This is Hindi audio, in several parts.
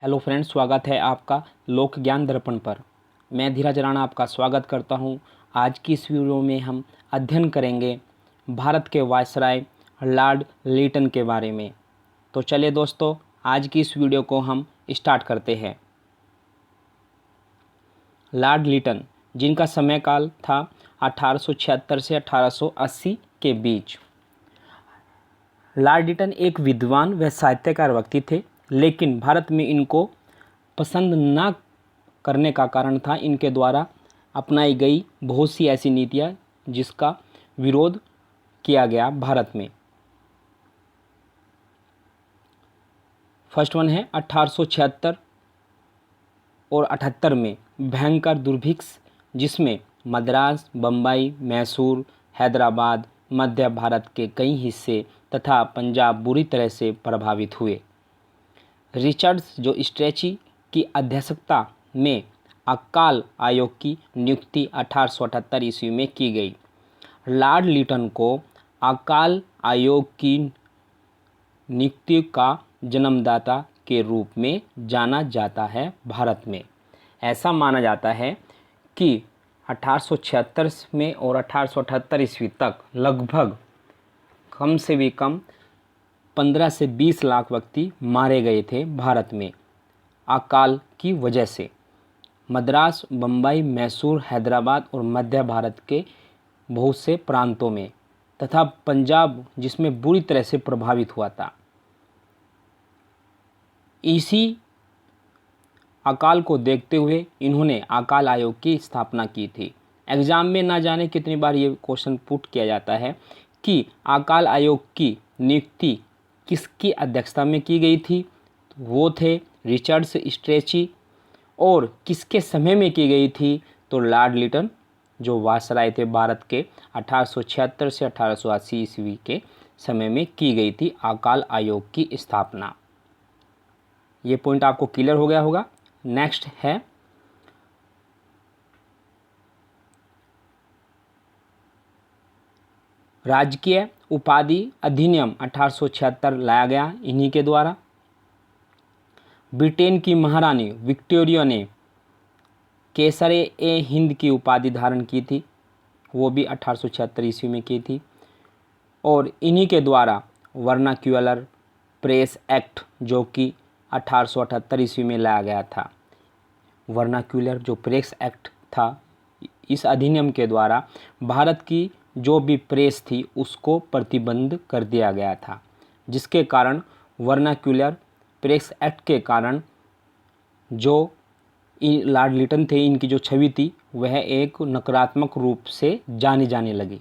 हेलो फ्रेंड्स, स्वागत है आपका लोक ज्ञान दर्पण पर। मैं धीरज राणा आपका स्वागत करता हूं। आज की इस वीडियो में हम अध्ययन करेंगे भारत के वायसराय लॉर्ड लिटन के बारे में। तो चलिए दोस्तों, आज की इस वीडियो को हम स्टार्ट करते हैं। लॉर्ड लिटन, जिनका समयकाल था 1876 से 1880 के बीच। लॉर्ड लिटन एक विद्वान व साहित्यकार व्यक्ति थे, लेकिन भारत में इनको पसंद ना करने का कारण था इनके द्वारा अपनाई गई बहुत सी ऐसी नीतियाँ जिसका विरोध किया गया भारत में। फर्स्ट वन है 1876 और 78 में भयंकर दुर्भिक्ष, जिसमें मद्रास, बम्बई, मैसूर, हैदराबाद, मध्य भारत के कई हिस्से तथा पंजाब बुरी तरह से प्रभावित हुए। रिचर्ड्स जो स्ट्रेची की अध्यक्षता में अकाल आयोग की नियुक्ति 1878 ईस्वी में की गई। लॉर्ड लिटन को अकाल आयोग की नियुक्ति का जन्मदाता के रूप में जाना जाता है। भारत में ऐसा माना जाता है कि 1876 में और 1878 ईस्वी तक लगभग कम से भी कम 15 से 20 लाख व्यक्ति मारे गए थे भारत में अकाल की वजह से। मद्रास, बम्बई, मैसूर, हैदराबाद और मध्य भारत के बहुत से प्रांतों में तथा पंजाब, जिसमें बुरी तरह से प्रभावित हुआ था। इसी अकाल को देखते हुए इन्होंने अकाल आयोग की स्थापना की थी। एग्ज़ाम में ना जाने कितनी बार ये क्वेश्चन पुट किया जाता है कि अकाल आयोग की नियुक्ति किसकी अध्यक्षता में की गई थी। वो थे रिचर्ड्स स्ट्रेची। और किसके समय में की गई थी, तो लॉर्ड लिटन जो वायसराय थे भारत के 1876 से 1880 ईस्वी के समय में की गई थी अकाल आयोग की स्थापना। ये पॉइंट आपको क्लियर हो गया होगा। नेक्स्ट है राजकीय उपाधि अधिनियम 1876 लाया गया इन्हीं के द्वारा। ब्रिटेन की महारानी विक्टोरिया ने केसरे ए हिंद की उपाधि धारण की थी, वो भी 1876 ईस्वी में की थी। और इन्हीं के द्वारा वर्नाक्यूलर प्रेस एक्ट जो कि 1878 ईस्वी में लाया गया था। वर्नाक्यूलर जो प्रेस एक्ट था, इस अधिनियम के द्वारा भारत की जो भी प्रेस थी उसको प्रतिबंध कर दिया गया था, जिसके कारण वर्नाक्यूलर प्रेस एक्ट के कारण जो लॉर्ड लिटन थे, इनकी जो छवि थी वह एक नकारात्मक रूप से जानी जाने लगी।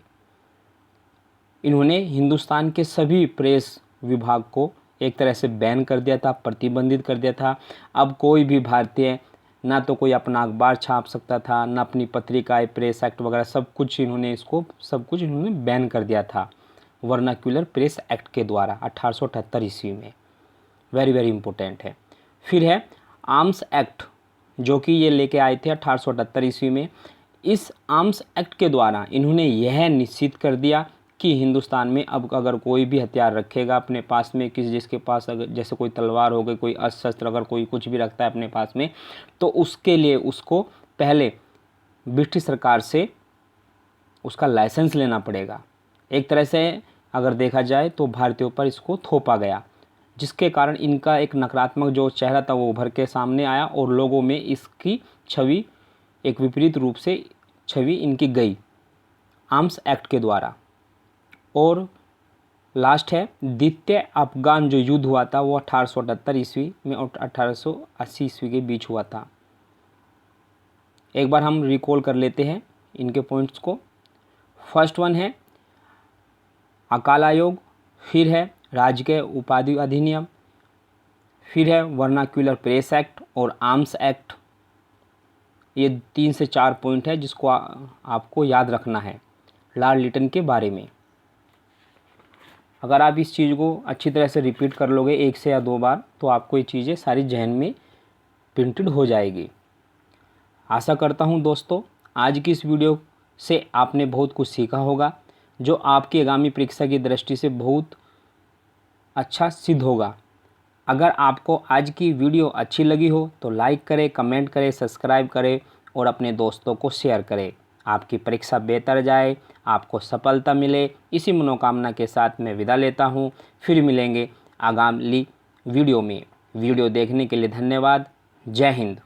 इन्होंने हिंदुस्तान के सभी प्रेस विभाग को एक तरह से बैन कर दिया था, प्रतिबंधित कर दिया था। अब कोई भी भारतीय ना तो कोई अपना अखबार छाप सकता था, ना अपनी पत्रिकाएं, प्रेस एक्ट वगैरह सब कुछ इन्होंने बैन कर दिया था वर्नाक्यूलर प्रेस एक्ट के द्वारा 1878 ईस्वी में। वेरी वेरी इंपॉर्टेंट है। फिर है आर्म्स एक्ट, जो कि ये लेके आए थे 1878 ईस्वी में। इस आर्म्स एक्ट के द्वारा इन्होंने यह निश्चित कर दिया कि हिंदुस्तान में अब अगर कोई भी हथियार रखेगा अपने पास में, जिसके पास अगर जैसे कोई तलवार हो गई, कोई अस्त्र शस्त्र, अगर कोई कुछ भी रखता है अपने पास में, तो उसके लिए उसको पहले ब्रिटिश सरकार से उसका लाइसेंस लेना पड़ेगा। एक तरह से अगर देखा जाए तो भारतीयों पर इसको थोपा गया, जिसके कारण इनका एक नकारात्मक जो चेहरा था वो उभर के सामने आया और लोगों में इसकी छवि एक विपरीत रूप से छवि इनकी गई आर्म्स एक्ट के द्वारा। और लास्ट है द्वितीय अफगान जो युद्ध हुआ था वो 1878 ईस्वी में और 1880 ईस्वी के बीच हुआ था। एक बार हम रिकॉल कर लेते हैं इनके पॉइंट्स को। फर्स्ट वन है अकाल आयोग, फिर है राजकीय उपाधि अधिनियम, फिर है वर्नाक्यूलर प्रेस एक्ट और आर्म्स एक्ट। ये 3 से 4 पॉइंट है जिसको आपको याद रखना है लॉर्ड लिटन के बारे में। अगर आप इस चीज़ को अच्छी तरह से रिपीट कर लोगे 1 से या 2 बार, तो आपको ये चीज़ें सारी जहन में प्रिंटेड हो जाएगी। आशा करता हूँ दोस्तों आज की इस वीडियो से आपने बहुत कुछ सीखा होगा, जो आपकी आगामी परीक्षा की दृष्टि से बहुत अच्छा सिद्ध होगा। अगर आपको आज की वीडियो अच्छी लगी हो तो लाइक करें, कमेंट करें, सब्सक्राइब करें और अपने दोस्तों को शेयर करें। आपकी परीक्षा बेहतर जाए, आपको सफलता मिले, इसी मनोकामना के साथ मैं विदा लेता हूँ। फिर मिलेंगे आगामी वीडियो में। वीडियो देखने के लिए धन्यवाद। जय हिंद।